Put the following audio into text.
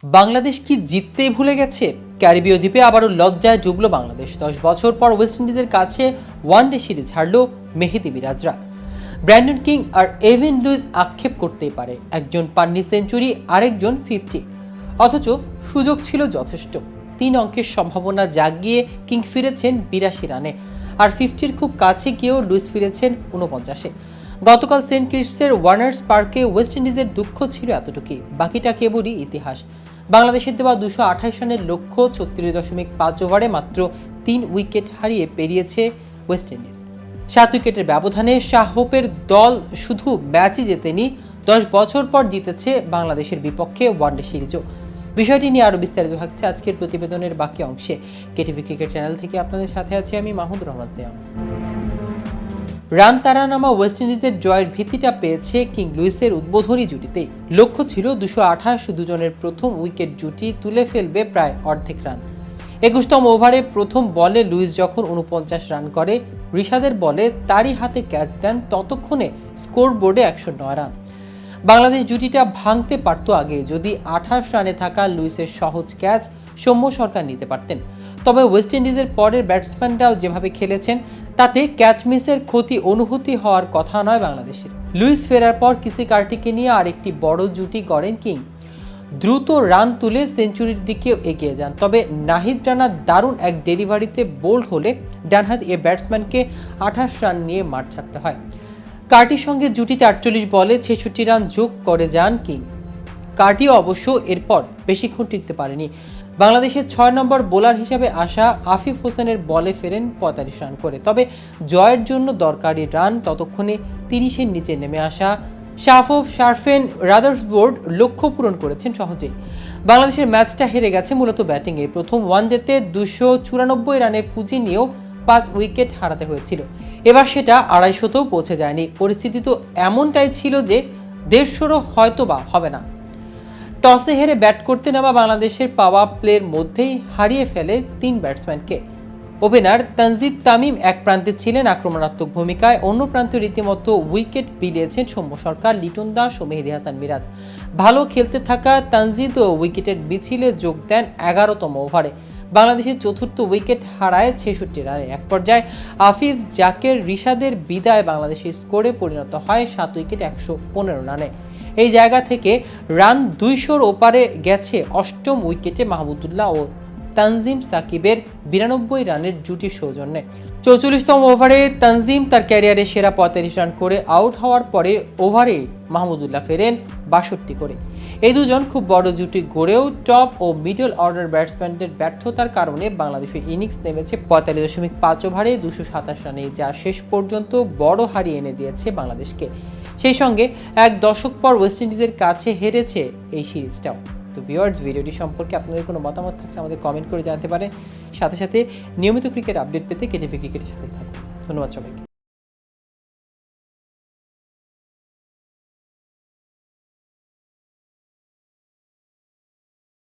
বাংলাদেশ কি জিততেই ভুলে গেছে? ক্যারিবীয় দ্বীপে আবারও লজ্জায় ডুবল বাংলাদেশ। 10 বছর পর ওয়েস্ট ইন্ডিজের কাছে ওয়ানডে সিরিজ হারল মেহেদী মিরাজরা। ব্র্যান্ডন কিং আর এভিন লুইস আক্ষেপ করতেই পারে, একজন পাননি সেঞ্চুরি, আরেকজন 50, অথচ সুযোগ ছিল যথেষ্ট। 3 অঙ্কের সম্ভাবনা জাগিয়ে কিং ফিরেছেন 82 রানে, আর 50-র খুব কাছে গিয়েও লুইস ফিরেছেন 49-এ। গতকাল সেন্ট কিটসের ওয়ার্নার্স পার্কে ওয়েস্ট ইন্ডিজের দুঃখ ছিল এতটুকুই, বাকিটা কেবলই ইতিহাস। বাংলাদেশের দেওয়া 228 রানের লক্ষ্য 36.5 ওভারে মাত্র 3 উইকেট হারিয়ে পেরিয়েছে ওয়েস্ট ইন্ডিজ। 7 উইকেটের ব্যবধানে শাহ হোপের দল শুধু ম্যাচই জেতেনি, 10 বছর পর জিতেছে বাংলাদেশের বিপক্ষে ওয়ানডে সিরিজও। বিষয়টি নিয়ে আরও বিস্তারিত থাকছে আজকের প্রতিবেদনের বাকি অংশে। কেটিভি ক্রিকেট চ্যানেল থেকে আপনাদের সাথে আছি আমি মাহমুদুর রহমান সিয়াম। রান তাড়া নামা ওয়েস্ট ইন্ডিজের জয়ের ভিত্তিটা পেয়েছে কিং লুইসের উদ্বোধনী জুটিতেই। লক্ষ্য ছিল 228 দুজনের প্রথম উইকেট জুটি তুলে ফেলবে প্রায় অর্ধেক রান। 21তম ওভারে প্রথম বলে লুইস যখন 49 রান করে, রিশাদের বলে তারই হাতে ক্যাচ দেন, ততক্ষণে স্কোর বোর্ডে 109 রান। বাংলাদেশ জুটিটা ভাঙতে পারত আগে যদি 28 রানে থাকা লুইসের সহজ ক্যাচ সৌম্য সরকার নিতে পারতেন। তবে ওয়েস্ট ইন্ডিজের পরের ব্যাটসম্যানরাও যেভাবে খেলেছেন তাতে ক্যাচ মিসের ক্ষতি অনুভূতি হওয়ার কথা নয় বাংলাদেশের। লুইস ফেরার পর কিসি কার্টিকে নিয়ে আরেকটি বড় জুটি গড়েন কিং। দ্রুত রান তুলে সেঞ্চুরির দিকেও এগিয়ে যান, তবে নাহিদ রানার দারুণ এক ডেলিভারিতে বোল্ড হলে ডানহাত এ ব্যাটসম্যানকে 28 রান নিয়ে মাঠ ছাড়তে হয়। কার্টির সঙ্গে জুটিতে 48 বলে 66 রান যোগ করে যান কিং। কার্টিও অবশ্য এরপর বেশিক্ষণ টিকতে পারেনি। বাংলাদেশের 6 নম্বর বোলার হিসেবে আসা আফিফ হোসেনের বলে ফেরেন 45 রান করে, তবে জয়ের জন্য দরকারি রান ততক্ষণে 30-এর নিচে নেমে আসা শারফেন রাদারফোর্ড লক্ষ্য পূরণ করেছেন সহজেই। বাংলাদেশের ম্যাচটা হেরে গেছে মূলত ব্যাটিংয়ে। প্রথম ওয়ানডেতে 294 রানের পুঁজি নিয়েও 5 উইকেট হারাতে হয়েছিল। এবার সেটা 250তেও পৌঁছে যায়নি। পরিস্থিতি তো এমনটাই ছিল যে 150 হয়তোবা হবে না। টসে হেরে ব্যাট করতে নামা বাংলাদেশের পাওয়ার প্লের মধ্যেই হারিয়ে ফেলে 3 ব্যাটসম্যানকে। ওপেনার তানজিদ তামিম এক প্রান্তে ছিলেন আক্রমণাত্মক ভূমিকায়, অন্য প্রান্তে রীতিমতো উইকেট বিলিয়েছেন সৌম্য সরকার, লিটন দাস ও মেহেদী হাসান মিরাজ। ভালো খেলতে থাকা তানজিদ ও উইকেটের মিছিলে যোগ দেন 11তম ওভারে। বাংলাদেশের চতুর্থ উইকেট হারায় 66 রানে। এক পর্যায়ে আফিফ জাকের রিশাদের বিদায় বাংলাদেশের স্কোরে পরিণত হয় 7 উইকেট 115 রানে। এই জায়গা থেকে রান 200-র ওপারে গেছে 8ম উইকেটে মাহমুদুল্লাহ ও তানজিম সাকিবের 92 রানের জুটির সৌজন্যে। 44তম ওভারে তানজিম তার ক্যারিয়ারে সেরা 45 রান করে আউট হওয়ার পরে ওভারে মাহমুদুল্লাহ ফেরেন 62 করে। এই দুজন খুব বড় জুটি গড়েও টপ ও মিডল অর্ডার ব্যাটসম্যানদের ব্যর্থতার কারণে বাংলাদেশের ইনিংস নেমেছে 45.5 ওভারে 227 রানে, যা শেষ পর্যন্ত বড় হারিয়ে এনে দিয়েছে বাংলাদেশকে। সেই সঙ্গে এক দশক পর ওয়েস্ট ইন্ডিজের কাছে হেরেছে এই সিরিজটাও। তো ভিউয়ার্স, ভিডিওটি সম্পর্কে আপনাদের কোনো মতামত থাকলে আমাদের কমেন্ট করে জানাতে পারেন। সাথে সাথে নিয়মিত ক্রিকেট আপডেট পেতে কেটিভি ক্রিকেটের সাথে থাকুন। ধন্যবাদ সবাইকে।